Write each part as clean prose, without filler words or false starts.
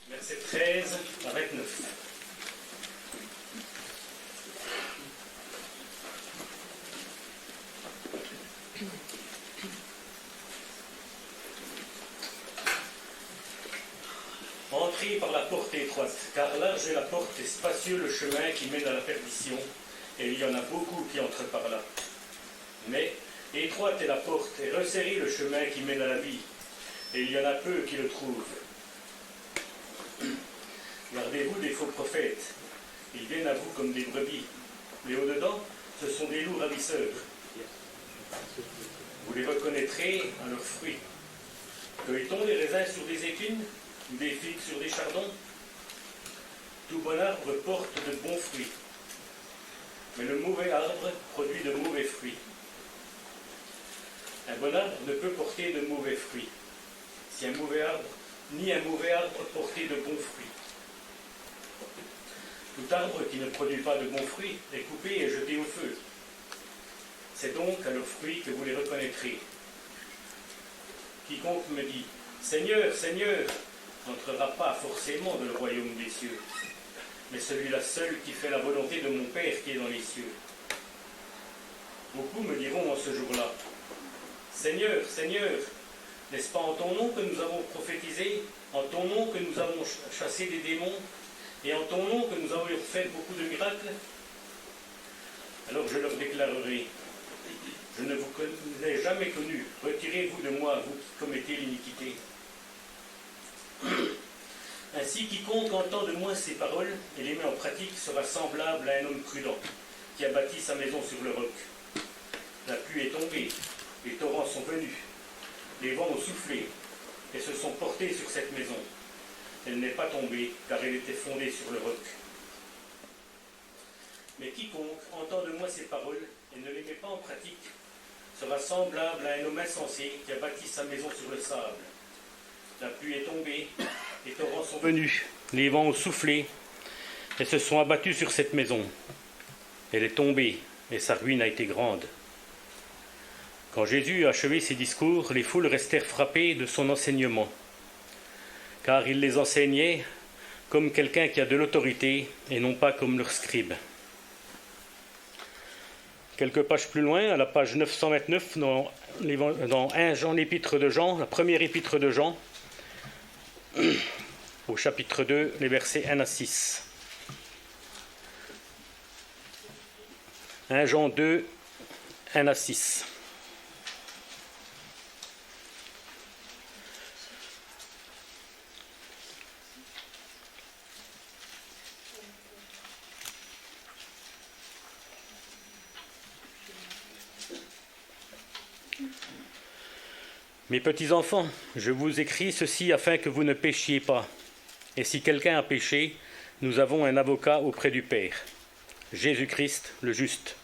versets 13 à 29. Entrez par la porte étroite, car large est la porte et spacieux le chemin qui mène à la perdition, et il y en a beaucoup qui entrent par là. Mais étroite est la porte et resserré le chemin qui mène à la vie, et il y en a peu qui le trouvent. Gardez-vous des faux prophètes, ils viennent à vous comme des brebis, mais au-dedans, ce sont des loups ravisseurs. Vous les reconnaîtrez à leurs fruits. Cueille-t-on des raisins sur des épines, ou des figues sur des chardons? Tout bon arbre porte de bons fruits, mais le mauvais arbre produit de mauvais fruits. Un bon arbre ne peut porter de mauvais fruits, si un mauvais arbre, ni un mauvais arbre porter de bons fruits. Tout arbre qui ne produit pas de bons fruits est coupé et jeté au feu. C'est donc à leurs fruits que vous les reconnaîtrez. Quiconque me dit « Seigneur, Seigneur », n'entrera pas forcément dans le royaume des cieux, mais celui-là seul qui fait la volonté de mon Père qui est dans les cieux. Beaucoup me diront en ce jour-là, « Seigneur, Seigneur, n'est-ce pas en ton nom que nous avons prophétisé, en ton nom que nous avons chassé des démons, et en ton nom que nous avons fait beaucoup de miracles ?» Alors je leur déclarerai, « Je ne vous ai jamais connu, retirez-vous de moi, vous qui commettez l'iniquité. » Ainsi, quiconque entend de moi ces paroles et les met en pratique sera semblable à un homme prudent qui a bâti sa maison sur le roc. La pluie est tombée, les torrents sont venus, les vents ont soufflé et se sont portés sur cette maison. Elle n'est pas tombée car elle était fondée sur le roc. Mais quiconque entend de moi ces paroles et ne les met pas en pratique sera semblable à un homme insensé qui a bâti sa maison sur le sable. La pluie est tombée, les torrents sont venus, les vents ont soufflé et se sont abattus sur cette maison. Elle est tombée et sa ruine a été grande. Quand Jésus a achevé ses discours, les foules restèrent frappées de son enseignement, car il les enseignait comme quelqu'un qui a de l'autorité et non pas comme leurs scribes. Quelques pages plus loin, à la page 929, dans 1 Jean, l'épître de Jean, la première épître de Jean, au chapitre 2, les versets 1 à 6. 1 Jean 2, 1 à 6. Mes petits enfants, je vous écris ceci afin que vous ne péchiez pas. Et si quelqu'un a péché, nous avons un avocat auprès du Père, Jésus-Christ le juste.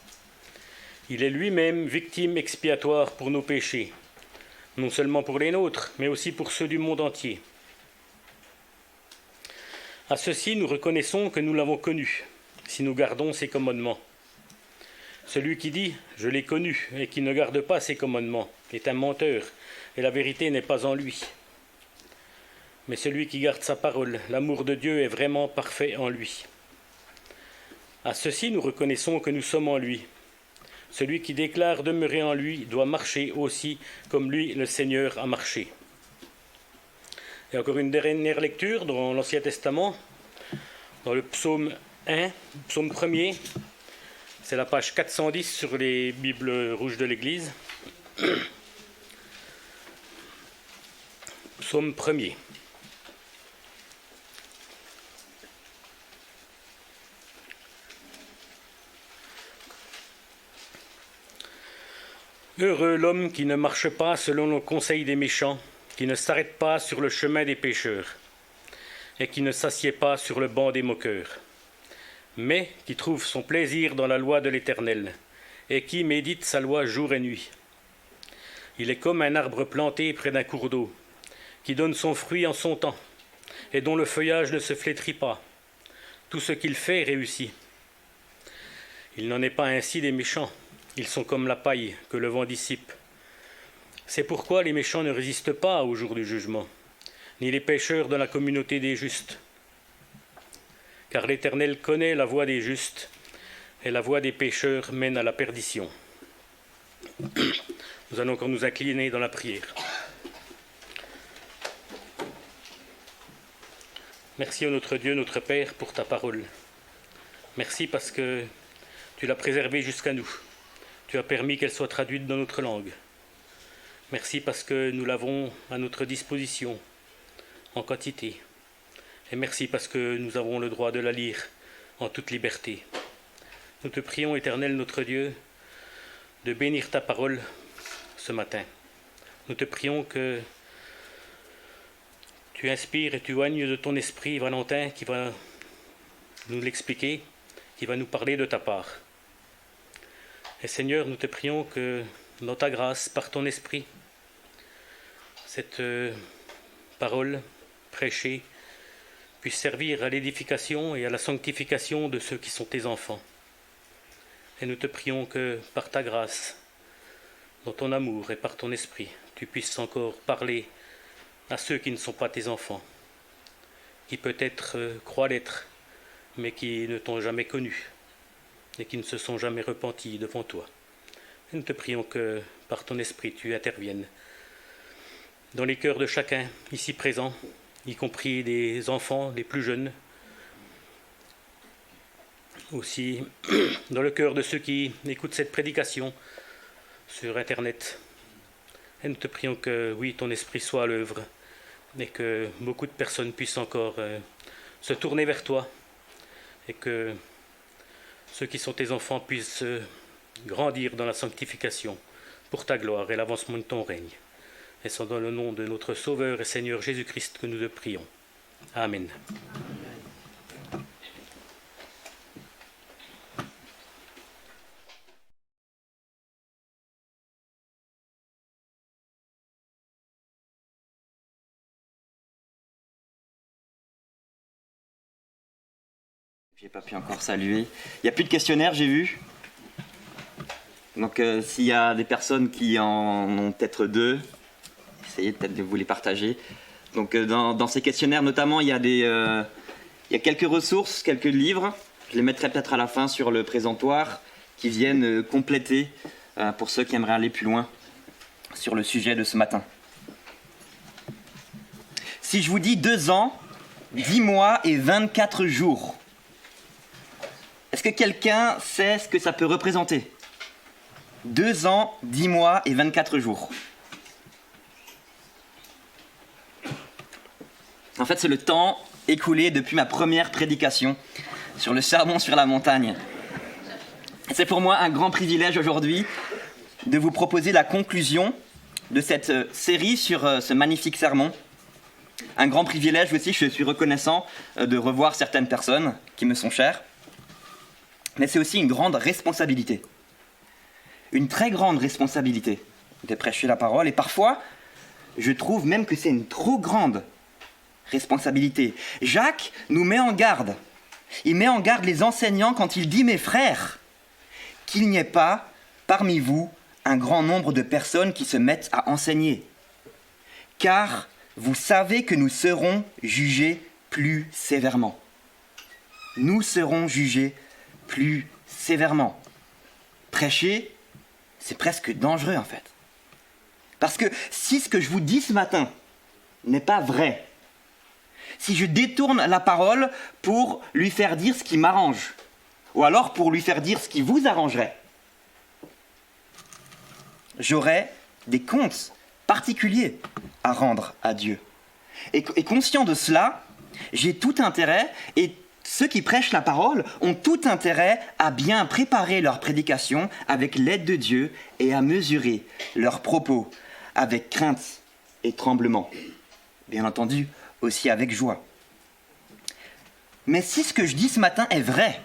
Il est lui-même victime expiatoire pour nos péchés, non seulement pour les nôtres, mais aussi pour ceux du monde entier. À ceci, nous reconnaissons que nous l'avons connu, si nous gardons ses commandements. Celui qui dit « Je l'ai connu » et qui ne garde pas ses commandements est un menteur, et la vérité n'est pas en lui. Mais celui qui garde sa parole, l'amour de Dieu est vraiment parfait en lui. À ceci, nous reconnaissons que nous sommes en lui. Celui qui déclare demeurer en lui doit marcher aussi comme lui, le Seigneur, a marché. Et encore une dernière lecture dans l'Ancien Testament, dans le psaume 1, psaume 1er, c'est la page 410 sur les Bibles rouges de l'Église. Psaume 1er. Heureux l'homme qui ne marche pas selon le conseil des méchants, qui ne s'arrête pas sur le chemin des pécheurs, et qui ne s'assied pas sur le banc des moqueurs, mais qui trouve son plaisir dans la loi de l'Éternel, et qui médite sa loi jour et nuit. Il est comme un arbre planté près d'un cours d'eau, qui donne son fruit en son temps, et dont le feuillage ne se flétrit pas. Tout ce qu'il fait réussit. Il n'en est pas ainsi des méchants. Ils sont comme la paille que le vent dissipe. C'est pourquoi les méchants ne résistent pas au jour du jugement, ni les pécheurs dans la communauté des justes. Car l'Éternel connaît la voie des justes, et la voie des pécheurs mène à la perdition. Nous allons encore nous incliner dans la prière. Merci, ô notre Dieu, notre Père, pour ta parole. Merci parce que tu l'as préservée jusqu'à nous. Tu as permis qu'elle soit traduite dans notre langue. Merci parce que nous l'avons à notre disposition, en quantité. Et merci parce que nous avons le droit de la lire en toute liberté. Nous te prions, Éternel, notre Dieu, de bénir ta parole ce matin. Nous te prions que tu inspires et tu oignes de ton esprit Valentin qui va nous l'expliquer, qui va nous parler de ta part. Et Seigneur, nous te prions que dans ta grâce, par ton esprit, cette parole prêchée puisse servir à l'édification et à la sanctification de ceux qui sont tes enfants. Et nous te prions que par ta grâce, dans ton amour et par ton esprit, tu puisses encore parler à ceux qui ne sont pas tes enfants, qui peut-être croient l'être, mais qui ne t'ont jamais connu et qui ne se sont jamais repentis devant toi. Et nous te prions que par ton esprit tu interviennes dans les cœurs de chacun ici présent, y compris des enfants, les plus jeunes, aussi dans le cœur de ceux qui écoutent cette prédication sur Internet. Et nous te prions que, oui, ton esprit soit à l'œuvre et que beaucoup de personnes puissent encore se tourner vers toi et que ceux qui sont tes enfants puissent grandir dans la sanctification pour ta gloire et l'avancement de ton règne. Et c'est dans le nom de notre Sauveur et Seigneur Jésus-Christ que nous te prions. Amen. J'ai pas pu encore saluer. Il n'y a plus de questionnaire, j'ai vu. Donc s'il y a des personnes qui en ont peut-être deux, essayez peut-être de vous les partager. Donc dans ces questionnaires notamment, il y a quelques ressources, quelques livres. Je les mettrai peut-être à la fin sur le présentoir qui viennent compléter pour ceux qui aimeraient aller plus loin sur le sujet de ce matin. Si je vous dis 2 ans, 10 mois et 24 jours, est-ce que quelqu'un sait ce que ça peut représenter ? 2 ans, 10 mois et 24 jours. En fait, c'est le temps écoulé depuis ma première prédication sur le sermon sur la montagne. C'est pour moi un grand privilège aujourd'hui de vous proposer la conclusion de cette série sur ce magnifique sermon. Un grand privilège aussi, je suis reconnaissant de revoir certaines personnes qui me sont chères. Mais c'est aussi une grande responsabilité. Une très grande responsabilité de prêcher la parole. Et parfois, je trouve même que c'est une trop grande responsabilité. Jacques nous met en garde. Il met en garde les enseignants quand il dit « Mes frères, qu'il n'y ait pas parmi vous un grand nombre de personnes qui se mettent à enseigner. Car vous savez que nous serons jugés plus sévèrement. » Nous serons jugés plus sévèrement. Prêcher, c'est presque dangereux en fait. Parce que si ce que je vous dis ce matin n'est pas vrai, si je détourne la parole pour lui faire dire ce qui m'arrange, ou alors pour lui faire dire ce qui vous arrangerait, j'aurai des comptes particuliers à rendre à Dieu. Et conscient de cela, j'ai tout intérêt, et ceux qui prêchent la parole ont tout intérêt à bien préparer leur prédication avec l'aide de Dieu et à mesurer leurs propos avec crainte et tremblement. Bien entendu, aussi avec joie. Mais si ce que je dis ce matin est vrai,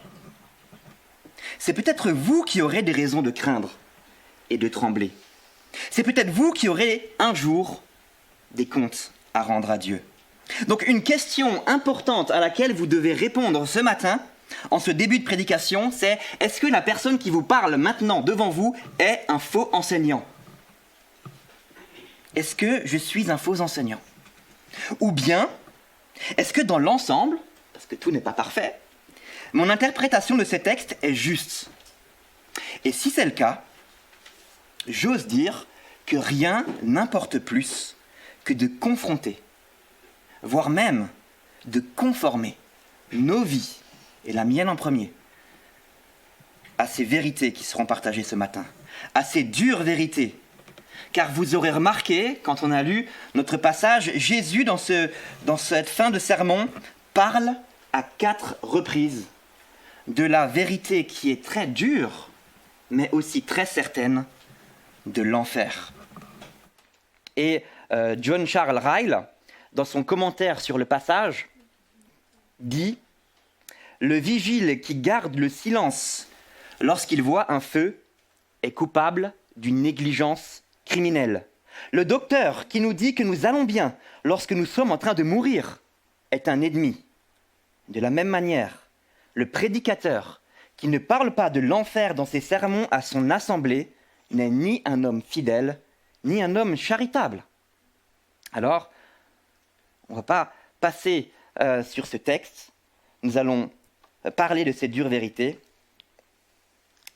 c'est peut-être vous qui aurez des raisons de craindre et de trembler. C'est peut-être vous qui aurez un jour des comptes à rendre à Dieu. Donc une question importante à laquelle vous devez répondre ce matin, en ce début de prédication, c'est « Est-ce que la personne qui vous parle maintenant devant vous est un faux enseignant ?» Est-ce que je suis un faux enseignant ? Ou bien, est-ce que dans l'ensemble, parce que tout n'est pas parfait, mon interprétation de ces textes est juste? Et si c'est le cas, j'ose dire que rien n'importe plus que de confronter, voire même de conformer nos vies, et la mienne en premier, à ces vérités qui seront partagées ce matin, à ces dures vérités. Car vous aurez remarqué, quand on a lu notre passage, Jésus, dans cette fin de sermon, parle à 4 reprises de la vérité qui est très dure, mais aussi très certaine, de l'enfer. Et John Charles Ryle, dans son commentaire sur le passage, dit « Le vigile qui garde le silence lorsqu'il voit un feu est coupable d'une négligence criminelle. Le docteur qui nous dit que nous allons bien lorsque nous sommes en train de mourir est un ennemi. De la même manière, le prédicateur qui ne parle pas de l'enfer dans ses sermons à son assemblée n'est ni un homme fidèle, ni un homme charitable. » Alors, on ne va pas passer sur ce texte, nous allons parler de ces dures vérités,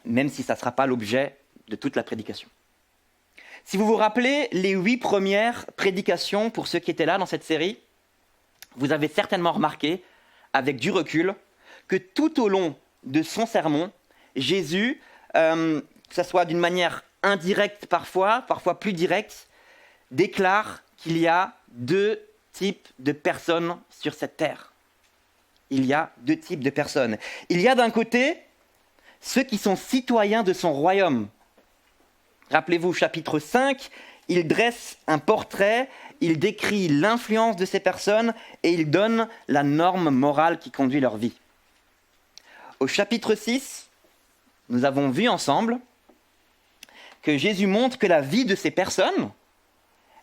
même si ça ne sera pas l'objet de toute la prédication. Si vous vous rappelez les 8 premières prédications pour ceux qui étaient là dans cette série, vous avez certainement remarqué, avec du recul, que tout au long de son sermon, Jésus, que ce soit d'une manière indirecte parfois plus directe, déclare qu'il y a 2 types de personnes sur cette terre. Il y a 2 types de personnes. Il y a d'un côté ceux qui sont citoyens de son royaume. Rappelez-vous, chapitre 5, il dresse un portrait, il décrit l'influence de ces personnes et il donne la norme morale qui conduit leur vie. Au chapitre 6, nous avons vu ensemble que Jésus montre que la vie de ces personnes,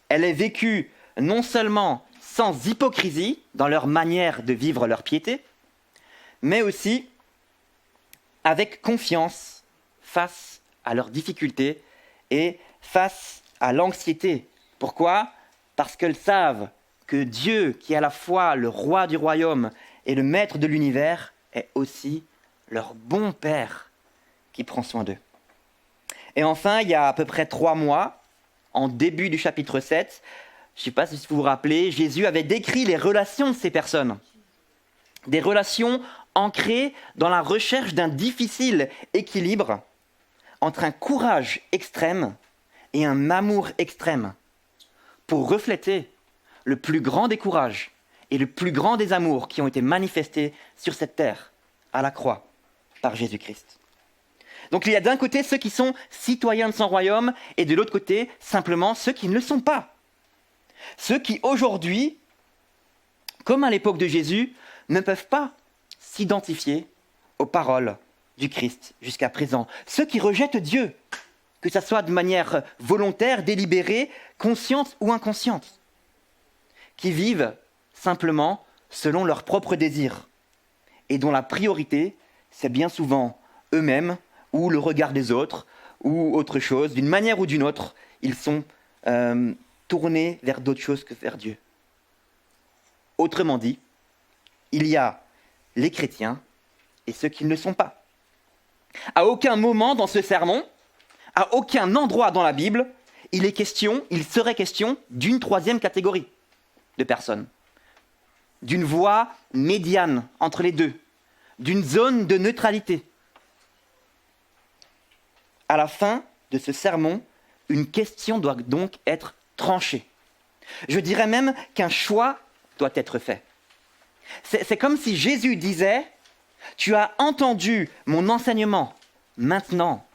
elle est vécue non seulement sans hypocrisie dans leur manière de vivre leur piété, mais aussi avec confiance face à leurs difficultés et face à l'anxiété. Pourquoi ? Parce qu'elles savent que Dieu, qui est à la fois le roi du royaume et le maître de l'univers, est aussi leur bon Père qui prend soin d'eux. Et enfin, il y a à peu près 3 mois, en début du chapitre 7, je ne sais pas si vous vous rappelez, Jésus avait décrit les relations de ces personnes. Des relations ancrées dans la recherche d'un difficile équilibre entre un courage extrême et un amour extrême, pour refléter le plus grand des courages et le plus grand des amours qui ont été manifestés sur cette terre, à la croix, par Jésus-Christ. Donc il y a d'un côté ceux qui sont citoyens de son royaume et de l'autre côté simplement ceux qui ne le sont pas. Ceux qui aujourd'hui, comme à l'époque de Jésus, ne peuvent pas s'identifier aux paroles du Christ jusqu'à présent. Ceux qui rejettent Dieu, que ce soit de manière volontaire, délibérée, consciente ou inconsciente. Qui vivent simplement selon leurs propres désirs et dont la priorité, c'est bien souvent eux-mêmes ou le regard des autres ou autre chose. D'une manière ou d'une autre, ils sont tournés vers d'autres choses que vers Dieu. Autrement dit, il y a les chrétiens et ceux qui ne le sont pas. À aucun moment dans ce sermon, à aucun endroit dans la Bible, il serait question d'une 3e catégorie de personnes, d'une voie médiane entre les deux, d'une zone de neutralité. À la fin de ce sermon, une question doit donc être tranchée. Je dirais même qu'un choix doit être fait. C'est comme si Jésus disait « Tu as entendu mon enseignement, maintenant,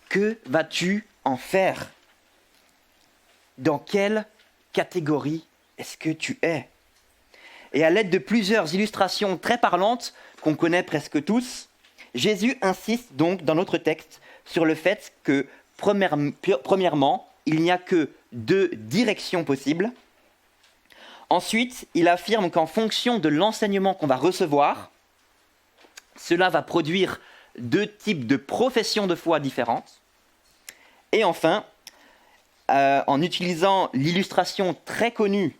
que vas-tu en faire ? Dans quelle catégorie est-ce que tu es ?» Et à l'aide de plusieurs illustrations très parlantes, qu'on connaît presque tous, Jésus insiste donc dans notre texte sur le fait que, premièrement, il n'y a que 2 directions possibles. Ensuite, il affirme qu'en fonction de l'enseignement qu'on va recevoir, cela va produire 2 types de professions de foi différentes. Et enfin, en utilisant l'illustration très connue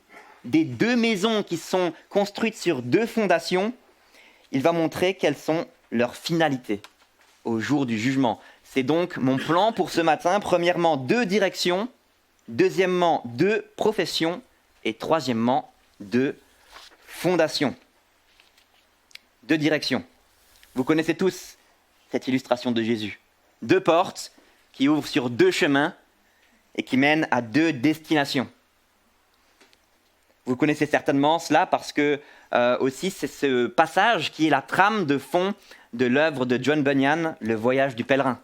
des deux maisons qui sont construites sur deux fondations, il va montrer quelles sont leurs finalités au jour du jugement. C'est donc mon plan pour ce matin. Premièrement, 2 directions. Deuxièmement, 2 professions. Et troisièmement, 2 fondations. 2 directions. Vous connaissez tous cette illustration de Jésus. 2 portes qui ouvrent sur 2 chemins et qui mènent à 2 destinations. Vous connaissez certainement cela parce que aussi c'est ce passage qui est la trame de fond de l'œuvre de John Bunyan, Le Voyage du pèlerin.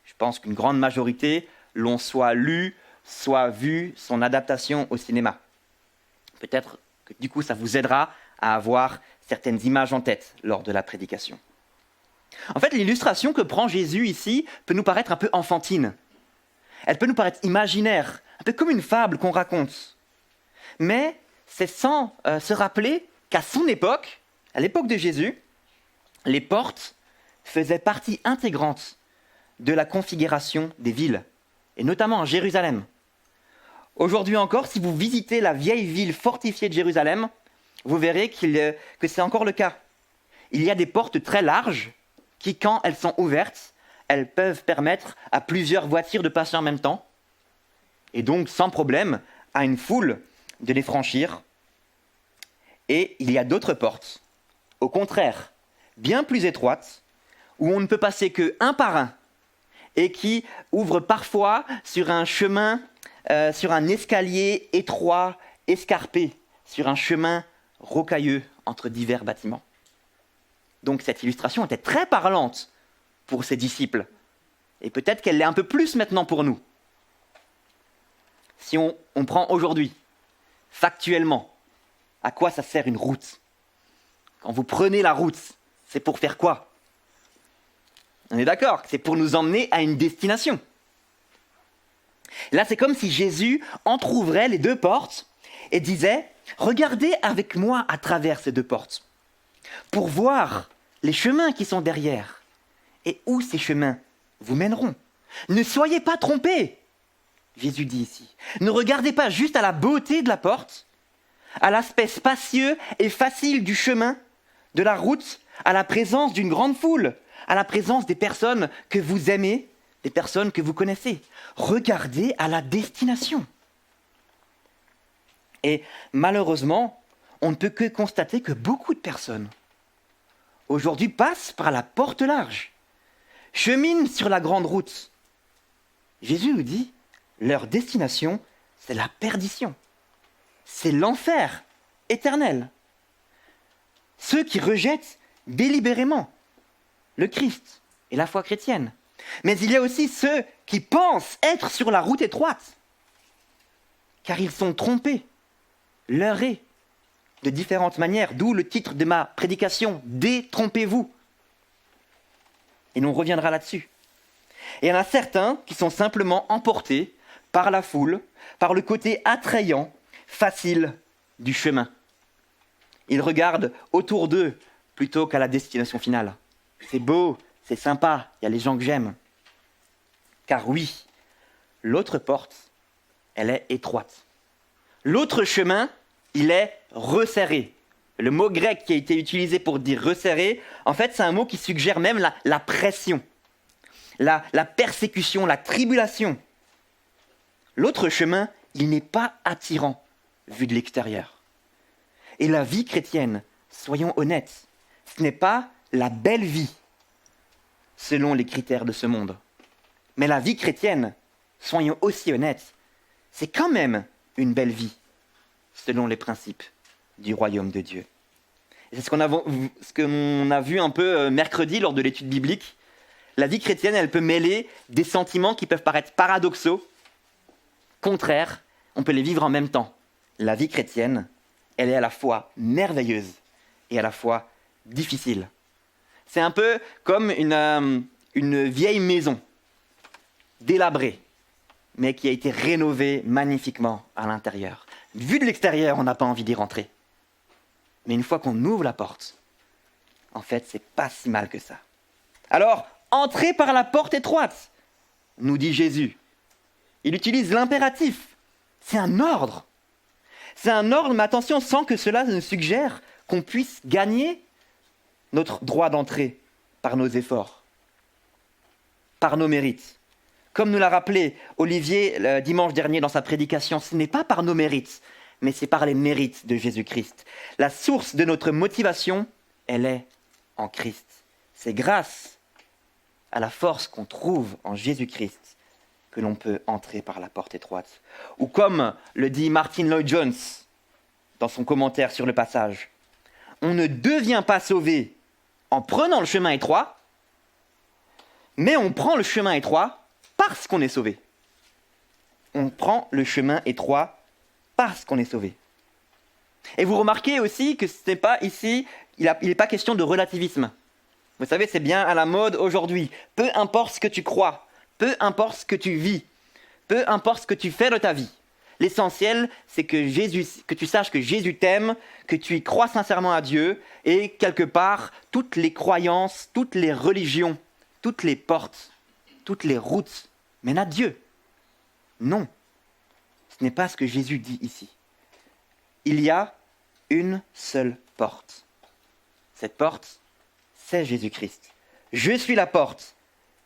Je pense qu'une grande majorité l'ont soit lu, soit vu son adaptation au cinéma. Peut-être que du coup ça vous aidera à avoir certaines images en tête lors de la prédication. En fait, l'illustration que prend Jésus ici peut nous paraître un peu enfantine. Elle peut nous paraître imaginaire, un peu comme une fable qu'on raconte. Mais c'est sans se rappeler qu'à son époque, à l'époque de Jésus, les portes faisaient partie intégrante de la configuration des villes, et notamment en Jérusalem. Aujourd'hui encore, si vous visitez la vieille ville fortifiée de Jérusalem, vous verrez que c'est encore le cas. Il y a des portes très larges qui, quand elles sont ouvertes, elles peuvent permettre à plusieurs voitures de passer en même temps, et donc sans problème à une foule de les franchir. Et il y a d'autres portes, au contraire, bien plus étroites, où on ne peut passer qu'un par un, et qui ouvrent parfois sur un chemin, sur un escalier étroit, escarpé, sur un chemin rocailleux entre divers bâtiments. Donc cette illustration était très parlante pour ses disciples, et peut-être qu'elle l'est un peu plus maintenant pour nous. Si on prend aujourd'hui, factuellement, à quoi ça sert une route? Quand vous prenez la route, c'est pour faire quoi? On est d'accord, c'est pour nous emmener à une destination. Là, c'est comme si Jésus entrouvrait les 2 portes et disait « Regardez avec moi à travers ces 2 portes, pour voir les chemins qui sont derrière et où ces chemins vous mèneront. Ne soyez pas trompés !» Jésus dit ici. Ne regardez pas juste à la beauté de la porte, à l'aspect spacieux et facile du chemin, de la route, à la présence d'une grande foule, à la présence des personnes que vous aimez, des personnes que vous connaissez. Regardez à la destination. Et malheureusement, on ne peut que constater que beaucoup de personnes aujourd'hui passent par la porte large, cheminent sur la grande route. Jésus nous dit, leur destination, c'est la perdition. C'est l'enfer éternel. Ceux qui rejettent délibérément le Christ et la foi chrétienne. Mais il y a aussi ceux qui pensent être sur la route étroite, car ils sont trompés, leurrés de différentes manières, d'où le titre de ma prédication, « Détrompez-vous ». Et l'on reviendra là-dessus. Et il y en a certains qui sont simplement emportés par la foule, par le côté attrayant, facile du chemin. Ils regardent autour d'eux plutôt qu'à la destination finale. C'est beau, c'est sympa, il y a les gens que j'aime. Car oui, l'autre porte, elle est étroite. L'autre chemin, il est resserré. Le mot grec qui a été utilisé pour dire resserré, en fait, c'est un mot qui suggère même la pression, la persécution, la tribulation. L'autre chemin, il n'est pas attirant vu de l'extérieur. Et la vie chrétienne, soyons honnêtes, ce n'est pas la belle vie selon les critères de ce monde. Mais la vie chrétienne, soyons aussi honnêtes, c'est quand même une belle vie selon les principes du royaume de Dieu. Et c'est ce qu'on a vu un peu mercredi lors de l'étude biblique. La vie chrétienne, elle peut mêler des sentiments qui peuvent paraître paradoxaux, contraires, on peut les vivre en même temps. La vie chrétienne, elle est à la fois merveilleuse et à la fois difficile. C'est un peu comme une vieille maison, délabrée, mais qui a été rénovée magnifiquement à l'intérieur. Vu de l'extérieur, on n'a pas envie d'y rentrer. Mais une fois qu'on ouvre la porte, en fait, c'est pas si mal que ça. Alors, entrez par la porte étroite, nous dit Jésus. Il utilise l'impératif. C'est un ordre. C'est un ordre, mais attention, sans que cela ne suggère qu'on puisse gagner notre droit d'entrée par nos efforts, par nos mérites. Comme nous l'a rappelé Olivier le dimanche dernier dans sa prédication, ce n'est pas par nos mérites, mais c'est par les mérites de Jésus-Christ. La source de notre motivation, elle est en Christ. C'est grâce à la force qu'on trouve en Jésus-Christ que l'on peut entrer par la porte étroite. Ou comme le dit Martin Lloyd-Jones dans son commentaire sur le passage, on ne devient pas sauvé en prenant le chemin étroit, mais on prend le chemin étroit parce qu'on est sauvé. On prend le chemin étroit parce qu'on est sauvé. Et vous remarquez aussi que ce n'est pas ici, il n'est pas question de relativisme. Vous savez, c'est bien à la mode aujourd'hui. Peu importe ce que tu crois, peu importe ce que tu vis, peu importe ce que tu fais de ta vie. L'essentiel, c'est que tu saches que Jésus t'aime, que tu y crois sincèrement à Dieu, et quelque part, toutes les croyances, toutes les religions, toutes les portes, toutes les routes mènent à Dieu. Non, ce n'est pas ce que Jésus dit ici. Il y a une seule porte. Cette porte, c'est Jésus-Christ. Je suis la porte.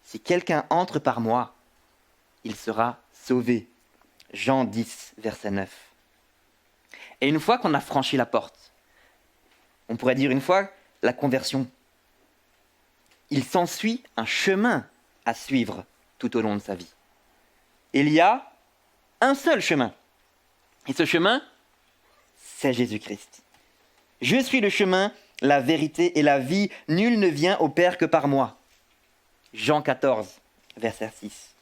Si quelqu'un entre par moi, il sera sauvé. Jean 10, verset 9. Et une fois qu'on a franchi la porte, on pourrait dire une fois la conversion, il s'ensuit un chemin à suivre tout au long de sa vie. Il y a un seul chemin. Et ce chemin, c'est Jésus-Christ. Je suis le chemin, la vérité et la vie. Nul ne vient au Père que par moi. Jean 14, verset 6.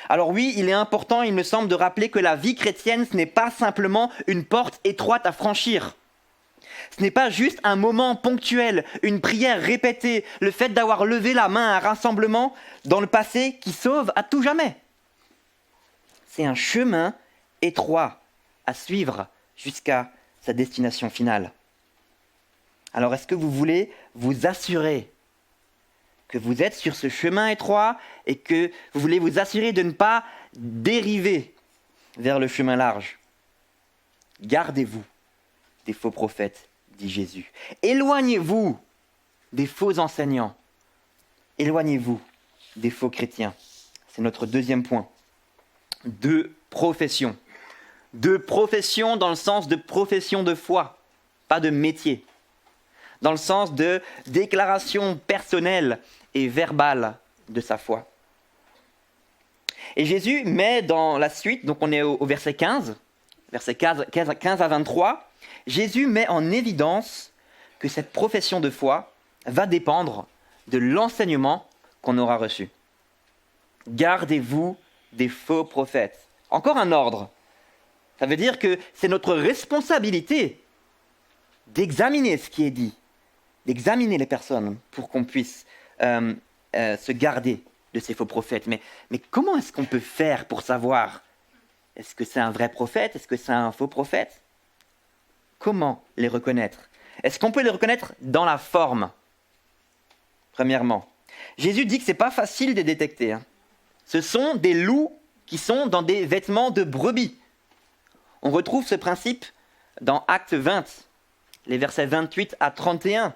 Alors oui, il est important, il me semble, de rappeler que la vie chrétienne, ce n'est pas simplement une porte étroite à franchir. Ce n'est pas juste un moment ponctuel, une prière répétée, le fait d'avoir levé la main à un rassemblement dans le passé qui sauve à tout jamais. C'est un chemin étroit à suivre jusqu'à sa destination finale. Alors est-ce que vous voulez vous assurer que vous êtes sur ce chemin étroit et que vous voulez vous assurer de ne pas dériver vers le chemin large? Gardez-vous des faux prophètes, dit Jésus. Éloignez-vous des faux enseignants. Éloignez-vous des faux chrétiens. C'est notre deuxième point. Deux professions. Deux professions dans le sens de profession de foi, pas de métier. Dans le sens de déclaration personnelle et verbale de sa foi. Et Jésus met dans la suite, donc on est au verset 15, versets 15 à 23, Jésus met en évidence que cette profession de foi va dépendre de l'enseignement qu'on aura reçu. Gardez-vous des faux prophètes. Encore un ordre. Ça veut dire que c'est notre responsabilité d'examiner ce qui est dit, d'examiner les personnes pour qu'on puisse se garder de ces faux prophètes. Mais comment est-ce qu'on peut faire pour savoir? Est-ce que c'est un vrai prophète? Est-ce que c'est un faux prophète? Comment les reconnaître? Est-ce qu'on peut les reconnaître dans la forme? Premièrement, Jésus dit que ce n'est pas facile de détecter. Ce sont des loups qui sont dans des vêtements de brebis. On retrouve ce principe dans Actes 20, les versets 28 à 31.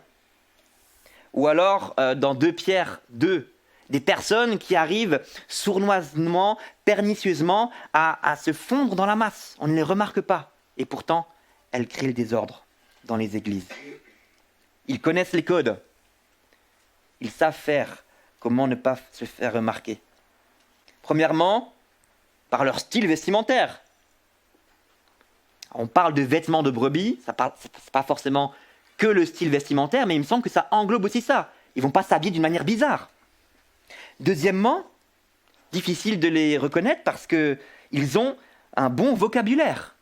Ou alors dans 2 Pierre 2, des personnes qui arrivent sournoisement, pernicieusement à se fondre dans la masse. On ne les remarque pas. Et pourtant, elles créent le désordre dans les églises. Ils connaissent les codes. Ils savent faire comment ne pas se faire remarquer. Premièrement, par leur style vestimentaire. On parle de vêtements de brebis, ce n'est pas forcément que le style vestimentaire, mais il me semble que ça englobe aussi ça. Ils ne vont pas s'habiller d'une manière bizarre. Deuxièmement, difficile de les reconnaître parce qu'ils ont un bon vocabulaire.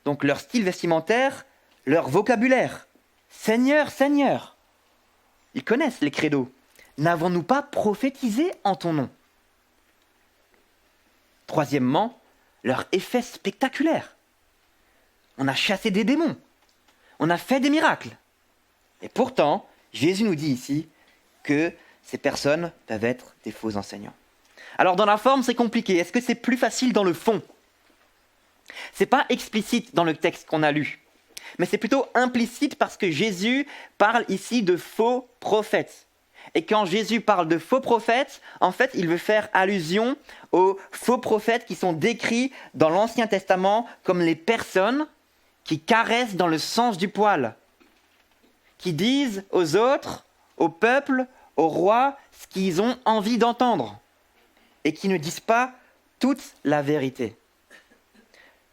Donc leur style vestimentaire, leur vocabulaire. Seigneur, Seigneur. Ils connaissent les credos. N'avons-nous pas prophétisé en ton nom? Troisièmement, leur effet spectaculaire. On a chassé des démons. On a fait des miracles. Et pourtant, Jésus nous dit ici que ces personnes peuvent être des faux enseignants. Alors dans la forme, c'est compliqué. Est-ce que c'est plus facile dans le fond? Ce n'est pas explicite dans le texte qu'on a lu, mais c'est plutôt implicite parce que Jésus parle ici de faux prophètes. Et quand Jésus parle de faux prophètes, en fait, il veut faire allusion aux faux prophètes qui sont décrits dans l'Ancien Testament comme les personnes qui caressent dans le sens du poil, qui disent aux autres, au peuple, aux rois, ce qu'ils ont envie d'entendre, et qui ne disent pas toute la vérité.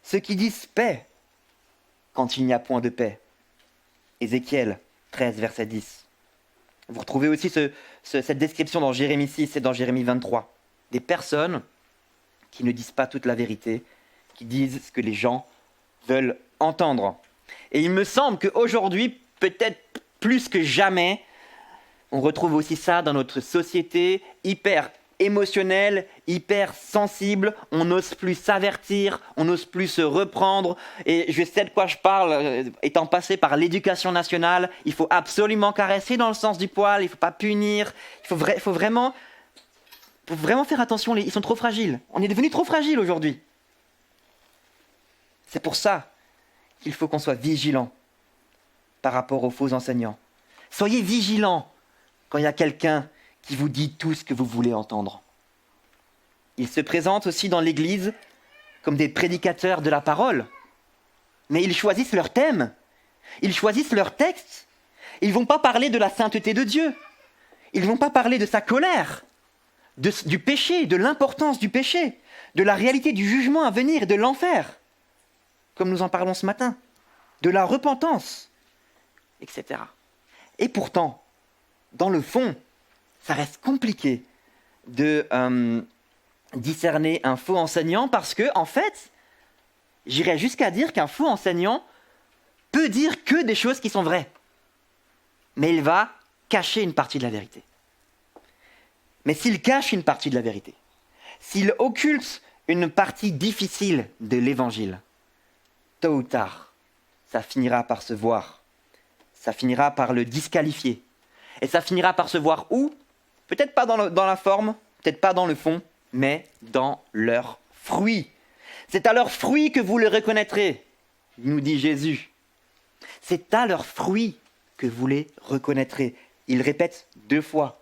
Ceux qui disent paix quand il n'y a point de paix. Ézéchiel 13, verset 10. Vous retrouvez aussi cette description dans Jérémie 6 et dans Jérémie 23. Des personnes qui ne disent pas toute la vérité, qui disent ce que les gens veulent entendre. Et il me semble qu'aujourd'hui, peut-être plus que jamais, on retrouve aussi ça dans notre société hyper émotionnelle, hyper sensible. On n'ose plus s'avertir, on n'ose plus se reprendre. Et je sais de quoi je parle, étant passé par l'éducation nationale. Il faut absolument caresser dans le sens du poil, il ne faut pas punir. Il faut vraiment faire attention, ils sont trop fragiles. On est devenus trop fragiles aujourd'hui. C'est pour ça qu'il faut qu'on soit vigilant par rapport aux faux enseignants. Soyez vigilants quand il y a quelqu'un qui vous dit tout ce que vous voulez entendre. Ils se présentent aussi dans l'Église comme des prédicateurs de la parole, mais ils choisissent leur thème, ils choisissent leur texte. Ils ne vont pas parler de la sainteté de Dieu, ils ne vont pas parler de sa colère, du péché, de l'importance du péché, de la réalité du jugement à venir et de l'enfer, comme nous en parlons ce matin, de la repentance, etc. Et pourtant, dans le fond, ça reste compliqué de discerner un faux enseignant parce que, en fait, j'irais jusqu'à dire qu'un faux enseignant peut dire que des choses qui sont vraies, mais il va cacher une partie de la vérité. Mais s'il cache une partie de la vérité, s'il occulte une partie difficile de l'évangile, tôt ou tard, ça finira par se voir, ça finira par le disqualifier, et ça finira par se voir où ? Peut-être pas dans la forme, peut-être pas dans le fond, mais dans leurs fruits. C'est à leurs fruits que vous les reconnaîtrez, nous dit Jésus. C'est à leurs fruits que vous les reconnaîtrez. Il répète 2 fois.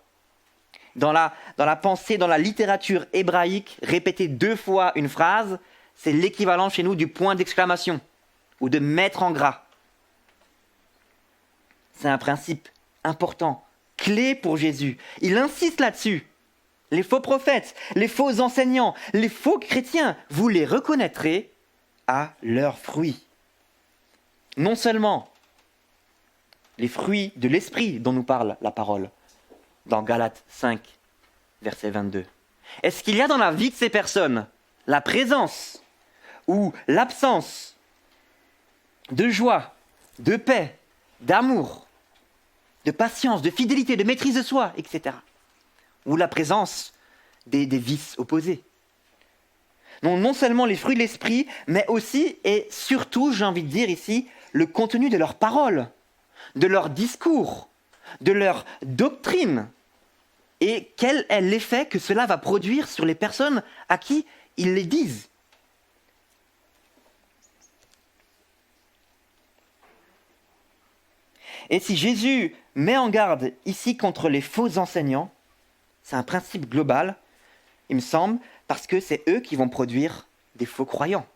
Dans la pensée, dans la littérature hébraïque, répéter 2 fois une phrase, c'est l'équivalent chez nous du point d'exclamation ou de mettre en gras. C'est un principe important, clé pour Jésus. Il insiste là-dessus. Les faux prophètes, les faux enseignants, les faux chrétiens, vous les reconnaîtrez à leurs fruits. Non seulement les fruits de l'esprit dont nous parle la parole, dans Galates 5, verset 22. Est-ce qu'il y a dans la vie de ces personnes la présence ou l'absence de joie, de paix, d'amour, de patience, de fidélité, de maîtrise de soi, etc. Ou la présence des vices opposés. Non seulement les fruits de l'esprit, mais aussi et surtout, j'ai envie de dire ici, le contenu de leurs paroles, de leurs discours, de leur doctrine, et quel est l'effet que cela va produire sur les personnes à qui ils les disent. Et si Jésus met en garde ici contre les faux enseignants, c'est un principe global, il me semble, parce que c'est eux qui vont produire des faux croyants.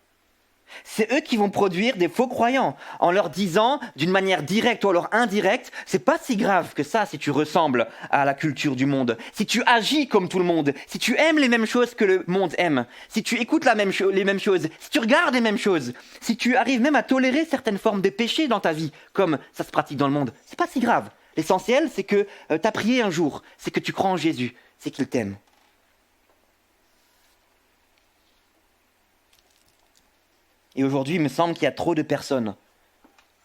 C'est eux qui vont produire des faux croyants en leur disant d'une manière directe ou alors indirecte, c'est pas si grave que ça si tu ressembles à la culture du monde, si tu agis comme tout le monde, si tu aimes les mêmes choses que le monde aime, si tu écoutes les mêmes choses, si tu regardes les mêmes choses, si tu arrives même à tolérer certaines formes de péché dans ta vie, comme ça se pratique dans le monde, c'est pas si grave. L'essentiel, c'est que tu as prié un jour, c'est que tu crois en Jésus, c'est qu'il t'aime. Et aujourd'hui, il me semble qu'il y a trop de personnes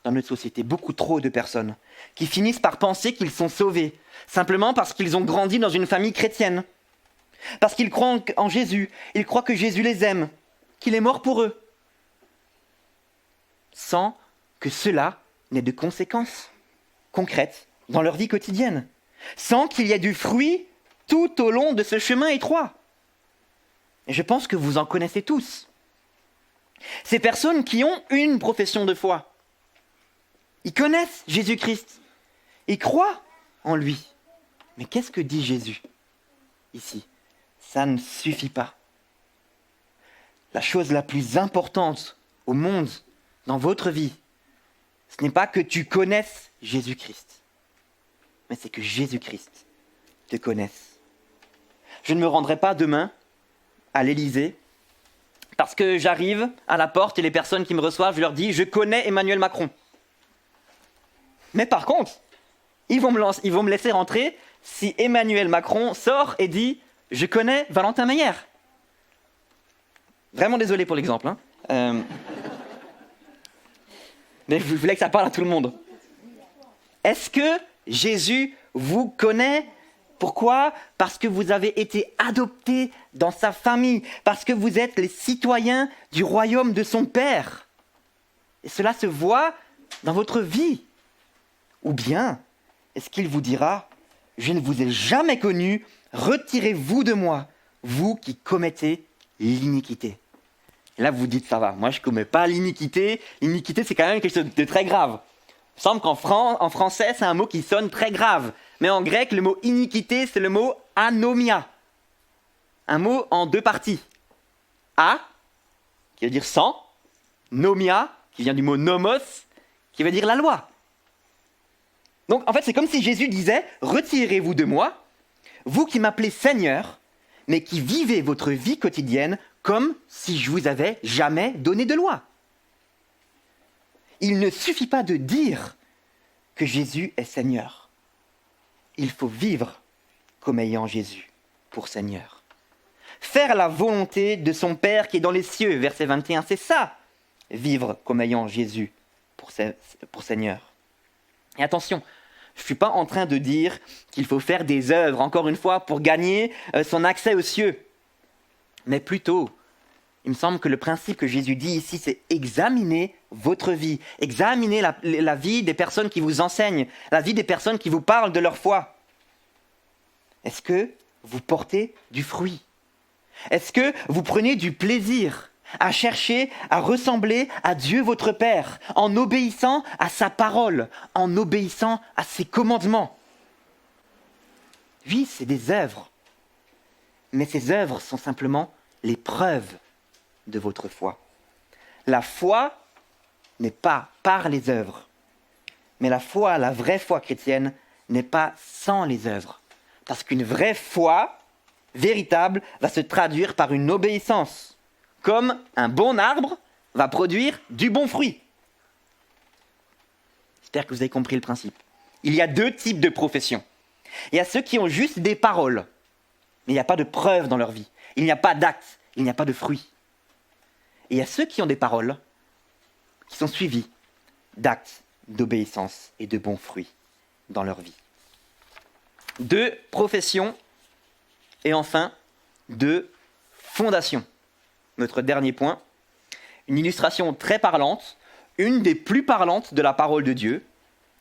dans notre société, beaucoup trop de personnes, qui finissent par penser qu'ils sont sauvés, simplement parce qu'ils ont grandi dans une famille chrétienne, parce qu'ils croient en Jésus, ils croient que Jésus les aime, qu'il est mort pour eux, sans que cela n'ait de conséquences concrètes dans leur vie quotidienne, sans qu'il y ait du fruit tout au long de ce chemin étroit. Et je pense que vous en connaissez tous. Ces personnes qui ont une profession de foi, ils connaissent Jésus-Christ, ils croient en lui. Mais qu'est-ce que dit Jésus ici? Ça ne suffit pas. La chose la plus importante au monde, dans votre vie, ce n'est pas que tu connaisses Jésus-Christ, mais c'est que Jésus-Christ te connaisse. Je ne me rendrai pas demain à l'Élysée parce que j'arrive à la porte et les personnes qui me reçoivent, je leur dis « Je connais Emmanuel Macron ». Mais par contre, ils vont me laisser rentrer si Emmanuel Macron sort et dit « Je connais Valentin Meyer ». Vraiment désolé pour l'exemple. Mais je voulais que ça parle à tout le monde. Est-ce que Jésus vous connaît? Pourquoi? Parce que vous avez été adoptés dans sa famille, parce que vous êtes les citoyens du royaume de son Père. Et cela se voit dans votre vie. Ou bien, est-ce qu'il vous dira « Je ne vous ai jamais connu, retirez-vous de moi, vous qui commettez l'iniquité ». Et là, vous vous dites « Ça va, moi je ne commets pas l'iniquité. L'iniquité, c'est quand même quelque chose de très grave. » Il me semble qu'en français, c'est un mot qui sonne très grave. Mais en grec, le mot iniquité, c'est le mot anomia. Un mot en deux parties. A, qui veut dire sans. Nomia, qui vient du mot nomos, qui veut dire la loi. Donc, en fait, c'est comme si Jésus disait « Retirez-vous de moi, vous qui m'appelez Seigneur, mais qui vivez votre vie quotidienne comme si je vous avais jamais donné de loi. » Il ne suffit pas de dire que Jésus est Seigneur. Il faut vivre comme ayant Jésus pour Seigneur. Faire la volonté de son Père qui est dans les cieux, verset 21, c'est ça, vivre comme ayant Jésus pour Seigneur. Et attention, je ne suis pas en train de dire qu'il faut faire des œuvres, encore une fois, pour gagner son accès aux cieux. Mais plutôt, il me semble que le principe que Jésus dit ici, c'est examiner votre vie. Examiner la vie des personnes qui vous enseignent, la vie des personnes qui vous parlent de leur foi. Est-ce que vous portez du fruit? Est-ce que vous prenez du plaisir à chercher à ressembler à Dieu votre Père, en obéissant à sa parole, en obéissant à ses commandements? Oui, c'est des œuvres. Mais ces œuvres sont simplement les preuves de votre foi. La foi n'est pas par les œuvres, mais la foi, la vraie foi chrétienne, n'est pas sans les œuvres. Parce qu'une vraie foi véritable va se traduire par une obéissance, comme un bon arbre va produire du bon fruit. J'espère que vous avez compris le principe. Il y a deux types de professions. Il y a ceux qui ont juste des paroles, mais il n'y a pas de preuves dans leur vie. Il n'y a pas d'actes, il n'y a pas de fruits. Et il y a ceux qui ont des paroles, qui sont suivis d'actes d'obéissance et de bons fruits dans leur vie. Deux professions et enfin deux fondations. Notre dernier point, une illustration très parlante, une des plus parlantes de la parole de Dieu,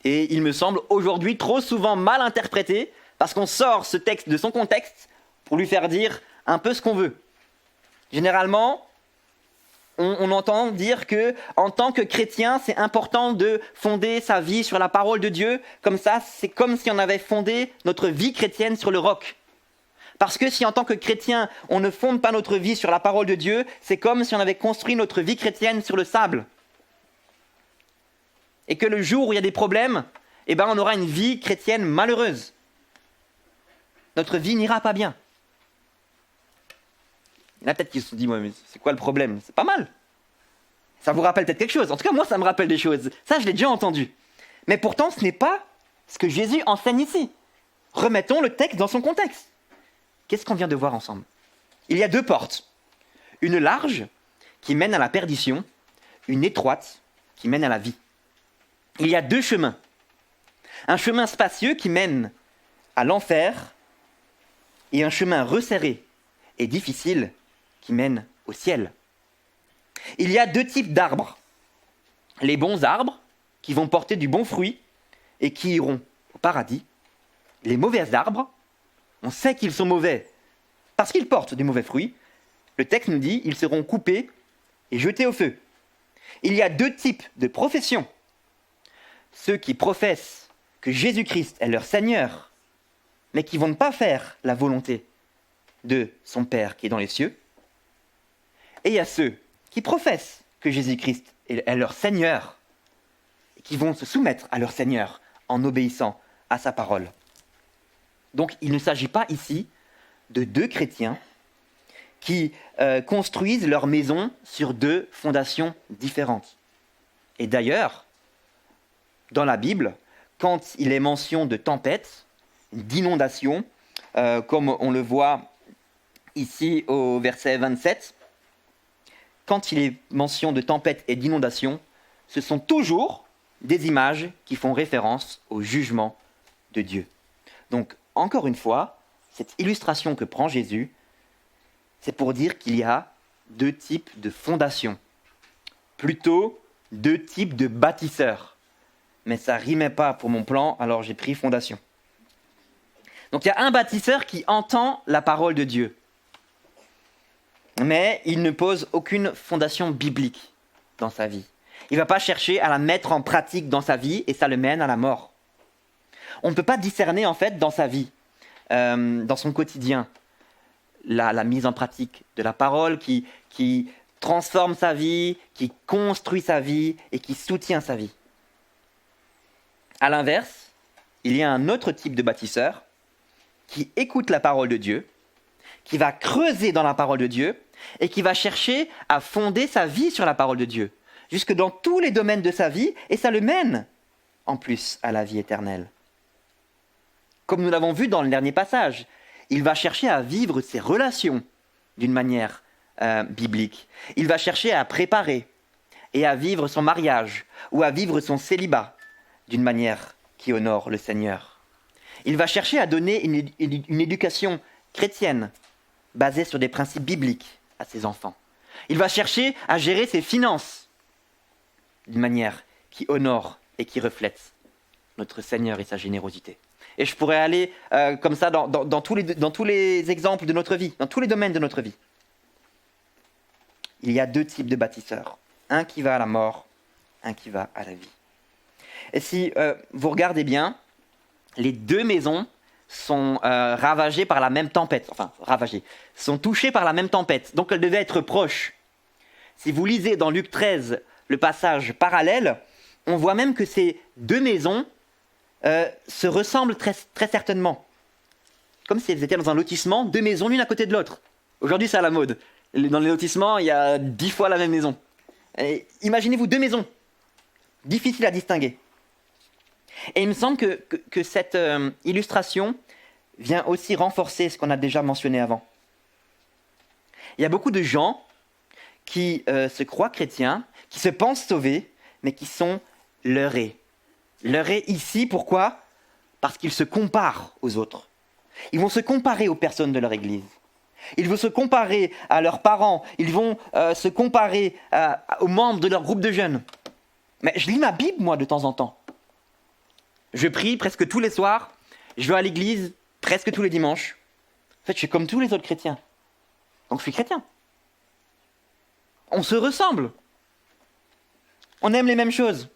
et il me semble aujourd'hui trop souvent mal interprétée parce qu'on sort ce texte de son contexte pour lui faire dire un peu ce qu'on veut. Généralement, on entend dire que, en tant que chrétien, c'est important de fonder sa vie sur la parole de Dieu. Comme ça, c'est comme si on avait fondé notre vie chrétienne sur le roc. Parce que si en tant que chrétien, on ne fonde pas notre vie sur la parole de Dieu, c'est comme si on avait construit notre vie chrétienne sur le sable. Et que le jour où il y a des problèmes, on aura une vie chrétienne malheureuse. Notre vie n'ira pas bien. Il y en a peut-être qui se sont dit, mais c'est quoi le problème? C'est pas mal. Ça vous rappelle peut-être quelque chose. En tout cas, moi, ça me rappelle des choses. Ça, je l'ai déjà entendu. Mais pourtant, ce n'est pas ce que Jésus enseigne ici. Remettons le texte dans son contexte. Qu'est-ce qu'on vient de voir ensemble? Il y a deux portes. Une large, qui mène à la perdition. Une étroite, qui mène à la vie. Il y a deux chemins. Un chemin spacieux qui mène à l'enfer et un chemin resserré et difficile qui mène au ciel. Il y a deux types d'arbres. Les bons arbres, qui vont porter du bon fruit et qui iront au paradis. Les mauvais arbres, on sait qu'ils sont mauvais parce qu'ils portent du mauvais fruit. Le texte nous dit qu'ils seront coupés et jetés au feu. Il y a deux types de professions. Ceux qui professent que Jésus-Christ est leur Seigneur, mais qui ne vont pas faire la volonté de son Père qui est dans les cieux. Et il y a ceux qui professent que Jésus-Christ est leur Seigneur, et qui vont se soumettre à leur Seigneur en obéissant à sa parole. Donc il ne s'agit pas ici de deux chrétiens qui construisent leur maison sur deux fondations différentes. Et d'ailleurs, dans la Bible, quand il est mention de tempête, d'inondation, comme on le voit ici au verset 27, quand il est mention de tempête et d'inondation, ce sont toujours des images qui font référence au jugement de Dieu. Donc, encore une fois, cette illustration que prend Jésus, c'est pour dire qu'il y a deux types de fondations, plutôt deux types de bâtisseurs. Mais ça ne rimait pas pour mon plan, alors j'ai pris fondation. Donc il y a un bâtisseur qui entend la parole de Dieu, mais il ne pose aucune fondation biblique dans sa vie. Il ne va pas chercher à la mettre en pratique dans sa vie et ça le mène à la mort. On ne peut pas discerner en fait dans sa vie, dans son quotidien, la mise en pratique de la parole qui transforme sa vie, qui construit sa vie et qui soutient sa vie. À l'inverse, il y a un autre type de bâtisseur qui écoute la parole de Dieu, qui va creuser dans la parole de Dieu et qui va chercher à fonder sa vie sur la parole de Dieu, jusque dans tous les domaines de sa vie, et ça le mène en plus à la vie éternelle. Comme nous l'avons vu dans le dernier passage, il va chercher à vivre ses relations d'une manière biblique. Il va chercher à préparer et à vivre son mariage ou à vivre son célibat d'une manière qui honore le Seigneur. Il va chercher à donner une éducation chrétienne basée sur des principes bibliques à ses enfants. Il va chercher à gérer ses finances d'une manière qui honore et qui reflète notre Seigneur et sa générosité. Et je pourrais aller comme ça dans tous les exemples de notre vie, dans tous les domaines de notre vie. Il y a deux types de bâtisseurs. Un qui va à la mort, un qui va à la vie. Et si vous regardez bien, les deux maisons sont ravagées par la même tempête. Enfin, ravagées. Sont touchées par la même tempête. Donc elles devaient être proches. Si vous lisez dans Luc 13 le passage parallèle, on voit même que ces deux maisons se ressemblent très, très certainement. Comme si elles étaient dans un lotissement, deux maisons l'une à côté de l'autre. Aujourd'hui, c'est à la mode. Dans les lotissements, il y a 10 fois la même maison. Et imaginez-vous deux maisons, difficiles à distinguer. Et il me semble que cette illustration vient aussi renforcer ce qu'on a déjà mentionné avant. Il y a beaucoup de gens qui se croient chrétiens, qui se pensent sauvés, mais qui sont leurrés. Leurrés ici, pourquoi ? Parce qu'ils se comparent aux autres. Ils vont se comparer aux personnes de leur église. Ils vont se comparer à leurs parents. Ils vont se comparer aux membres de leur groupe de jeunes. Mais je lis ma Bible, moi, de temps en temps. Je prie presque tous les soirs. Je vais à l'église presque tous les dimanches. En fait, je suis comme tous les autres chrétiens. Donc, je suis chrétien. On se ressemble. On aime les mêmes choses.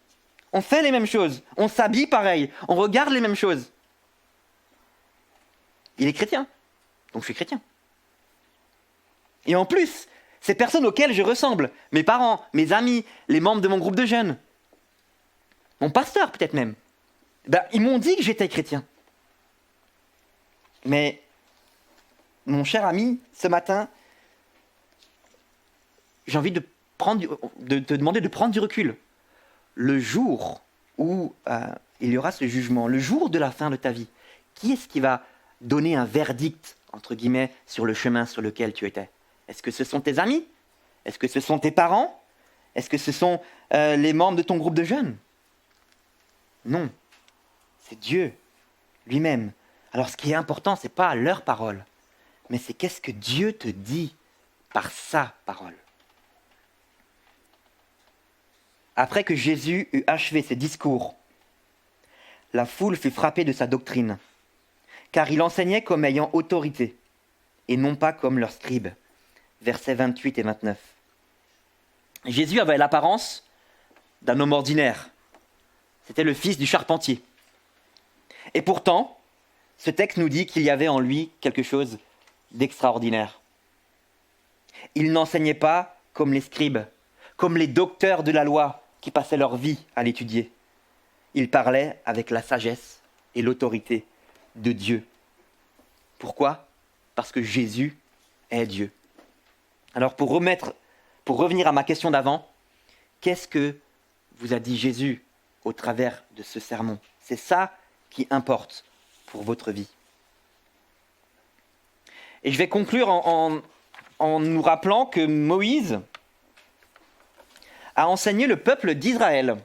On fait les mêmes choses. On s'habille pareil. On regarde les mêmes choses. Il est chrétien. Donc, je suis chrétien. Et en plus, ces personnes auxquelles je ressemble, mes parents, mes amis, les membres de mon groupe de jeunes, mon pasteur peut-être même, ils m'ont dit que j'étais chrétien. Mais, mon cher ami, ce matin, j'ai envie de te demander de prendre du recul. Le jour où il y aura ce jugement, le jour de la fin de ta vie, qui est-ce qui va donner un verdict, entre guillemets, sur le chemin sur lequel tu étais ? Est-ce que ce sont tes amis ? Est-ce que ce sont tes parents ? Est-ce que ce sont les membres de ton groupe de jeunes ? Non, c'est Dieu lui-même. Alors ce qui est important, ce n'est pas leur parole, mais c'est qu'est-ce que Dieu te dit par sa parole. Après que Jésus eut achevé ses discours, la foule fut frappée de sa doctrine, car il enseignait comme ayant autorité, et non pas comme leurs scribes. Versets 28 et 29. Jésus avait l'apparence d'un homme ordinaire. C'était le fils du charpentier. Et pourtant, ce texte nous dit qu'il y avait en lui quelque chose d'extraordinaire. Il n'enseignait pas comme les scribes, comme les docteurs de la loi qui passaient leur vie à l'étudier. Il parlait avec la sagesse et l'autorité de Dieu. Pourquoi ? Parce que Jésus est Dieu. Alors pour revenir à ma question d'avant, qu'est-ce que vous a dit Jésus au travers de ce sermon ? C'est ça qui importe pour votre vie. Et je vais conclure en nous rappelant que Moïse a enseigné le peuple d'Israël.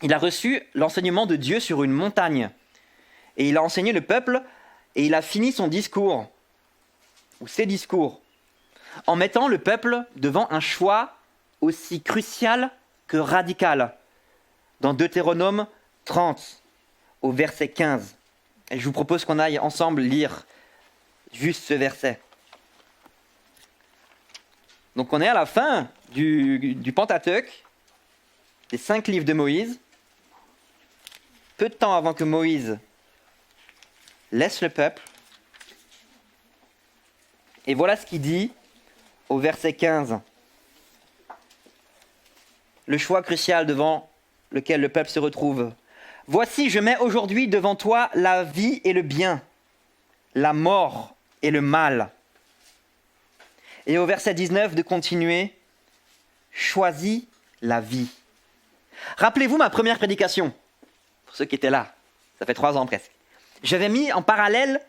Il a reçu l'enseignement de Dieu sur une montagne. Et il a enseigné le peuple et il a fini son discours, ou ses discours, en mettant le peuple devant un choix aussi crucial que radical. Dans Deutéronome 30, au verset 15. Et je vous propose qu'on aille ensemble lire juste ce verset. Donc on est à la fin du Pentateuque, des 5 livres de Moïse. Peu de temps avant que Moïse laisse le peuple. Et voilà ce qu'il dit au verset 15. Le choix crucial devant lequel le peuple se retrouve. « Voici, je mets aujourd'hui devant toi la vie et le bien, la mort et le mal. » Et au verset 19 de continuer, « Choisis la vie. » Rappelez-vous ma première prédication, pour ceux qui étaient là, ça fait 3 ans presque. J'avais mis en parallèle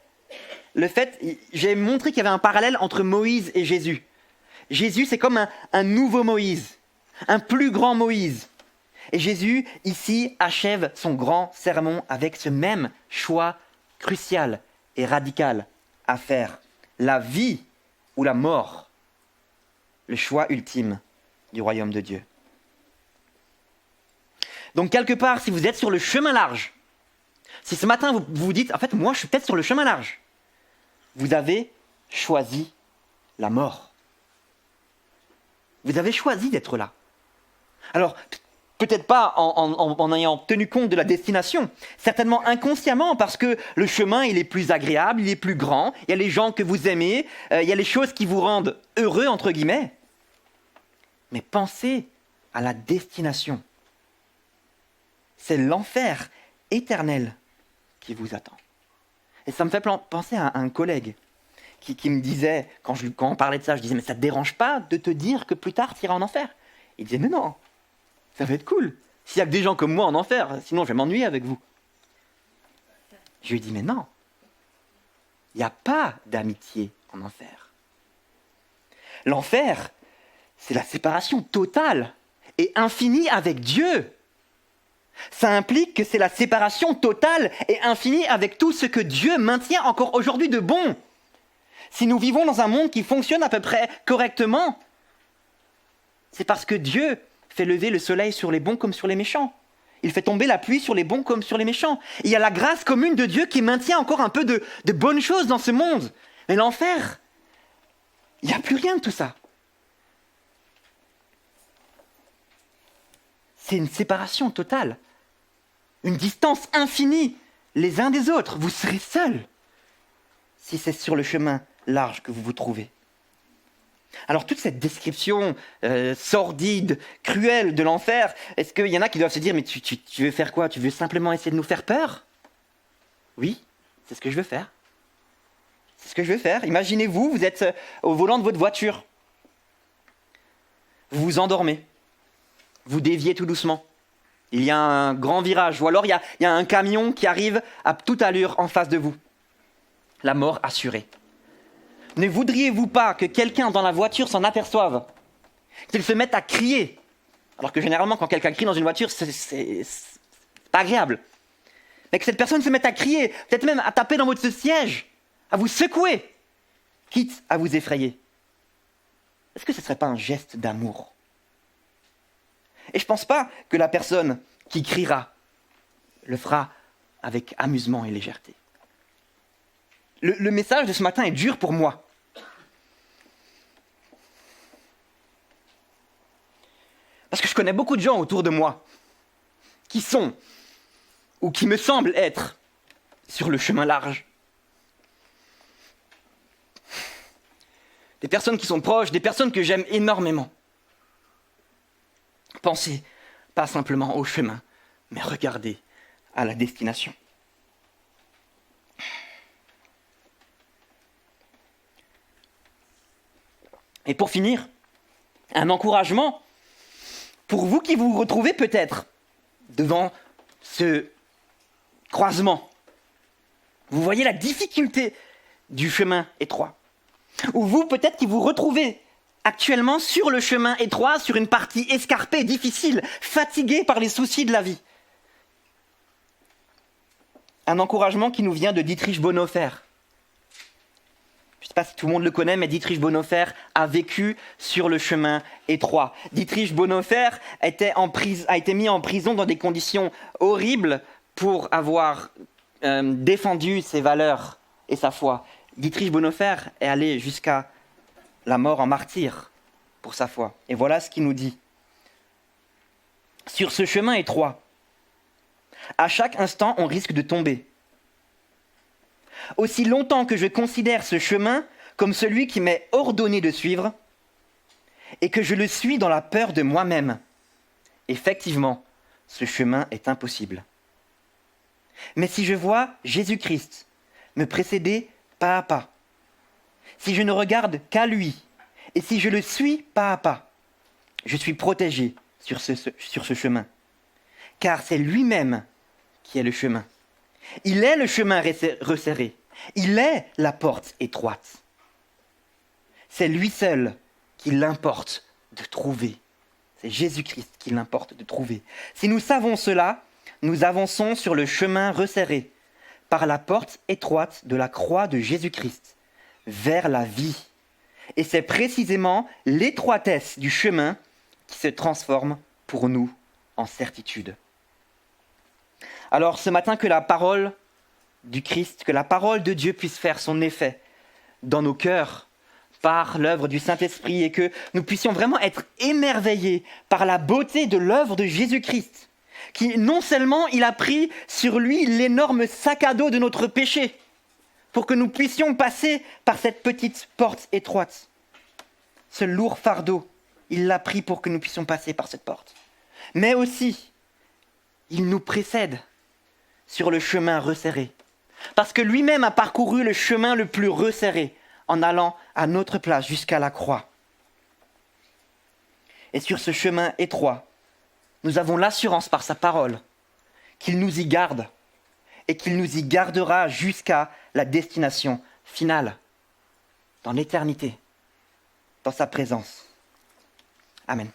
j'ai montré qu'il y avait un parallèle entre Moïse et Jésus. Jésus, c'est comme un nouveau Moïse, un plus grand Moïse. Et Jésus, ici, achève son grand sermon avec ce même choix crucial et radical à faire. La vie ou la mort. Le choix ultime du royaume de Dieu. Donc quelque part, si vous êtes sur le chemin large, si ce matin vous vous dites, en fait, moi je suis peut-être sur le chemin large, vous avez choisi la mort. Vous avez choisi d'être là. Alors, peut-être pas en ayant tenu compte de la destination, certainement inconsciemment, parce que le chemin, il est plus agréable, il est plus grand, il y a les gens que vous aimez, il y a les choses qui vous rendent heureux, entre guillemets. Mais pensez à la destination. C'est l'enfer éternel qui vous attend. Et ça me fait penser à un collègue qui me disait, quand on parlait de ça, je disais, mais ça ne te dérange pas de te dire que plus tard, tu iras en enfer ? Il disait, mais non, ça va être cool. S'il n'y a que des gens comme moi en enfer, sinon je vais m'ennuyer avec vous. Je lui ai dit, mais non, il n'y a pas d'amitié en enfer. L'enfer, c'est la séparation totale et infinie avec Dieu. Ça implique que c'est la séparation totale et infinie avec tout ce que Dieu maintient encore aujourd'hui de bon. Si nous vivons dans un monde qui fonctionne à peu près correctement, c'est parce que Dieu fait lever le soleil sur les bons comme sur les méchants. Il fait tomber la pluie sur les bons comme sur les méchants. Il y a la grâce commune de Dieu qui maintient encore un peu de bonnes choses dans ce monde. Mais l'enfer, il n'y a plus rien de tout ça. C'est une séparation totale, une distance infinie les uns des autres. Vous serez seuls si c'est sur le chemin large que vous vous trouvez. Alors toute cette description sordide, cruelle de l'enfer, est-ce qu'il y en a qui doivent se dire, mais tu veux faire quoi ? Tu veux simplement essayer de nous faire peur ? Oui, c'est ce que je veux faire. C'est ce que je veux faire. Imaginez-vous, vous êtes au volant de votre voiture. Vous vous endormez. Vous déviez tout doucement. Il y a un grand virage, ou alors il y a un camion qui arrive à toute allure en face de vous. La mort assurée. Ne voudriez-vous pas que quelqu'un dans la voiture s'en aperçoive ? Qu'il se mette à crier ? Alors que généralement, quand quelqu'un crie dans une voiture, c'est pas agréable. Mais que cette personne se mette à crier, peut-être même à taper dans votre siège, à vous secouer, quitte à vous effrayer. Est-ce que ce ne serait pas un geste d'amour ? Et je ne pense pas que la personne qui criera le fera avec amusement et légèreté. Le message de ce matin est dur pour moi. Parce que je connais beaucoup de gens autour de moi qui sont, ou qui me semblent être, sur le chemin large. Des personnes qui sont proches, des personnes que j'aime énormément. Pensez pas simplement au chemin, mais regardez à la destination. Et pour finir, un encouragement pour vous qui vous retrouvez peut-être devant ce croisement. Vous voyez la difficulté du chemin étroit. Ou vous peut-être qui vous retrouvez actuellement sur le chemin étroit, sur une partie escarpée, difficile, fatigué par les soucis de la vie. Un encouragement qui nous vient de Dietrich Bonhoeffer. Je ne sais pas si tout le monde le connaît, mais Dietrich Bonhoeffer a vécu sur le chemin étroit. Dietrich Bonhoeffer a été mis en prison dans des conditions horribles pour avoir défendu ses valeurs et sa foi. Dietrich Bonhoeffer est allé jusqu'à la mort en martyr pour sa foi. Et voilà ce qu'il nous dit. Sur ce chemin étroit, à chaque instant, on risque de tomber. Aussi longtemps que je considère ce chemin comme celui qui m'est ordonné de suivre et que je le suis dans la peur de moi-même, effectivement, ce chemin est impossible. Mais si je vois Jésus-Christ me précéder pas à pas, si je ne regarde qu'à lui et si je le suis pas à pas, je suis protégé sur ce chemin, car c'est lui-même qui est le chemin. Il est le chemin resserré. Il est la porte étroite. C'est lui seul qu'il importe de trouver. C'est Jésus-Christ qu'il importe de trouver. Si nous savons cela, nous avançons sur le chemin resserré par la porte étroite de la croix de Jésus-Christ vers la vie. Et c'est précisément l'étroitesse du chemin qui se transforme pour nous en certitude. Alors ce matin, que la parole du Christ, que la parole de Dieu puisse faire son effet dans nos cœurs par l'œuvre du Saint-Esprit et que nous puissions vraiment être émerveillés par la beauté de l'œuvre de Jésus-Christ, qui non seulement il a pris sur lui l'énorme sac à dos de notre péché pour que nous puissions passer par cette petite porte étroite, ce lourd fardeau, il l'a pris pour que nous puissions passer par cette porte, mais aussi il nous précède sur le chemin resserré. Parce que lui-même a parcouru le chemin le plus resserré en allant à notre place jusqu'à la croix. Et sur ce chemin étroit, nous avons l'assurance par sa parole qu'il nous y garde et qu'il nous y gardera jusqu'à la destination finale, dans l'éternité, dans sa présence. Amen.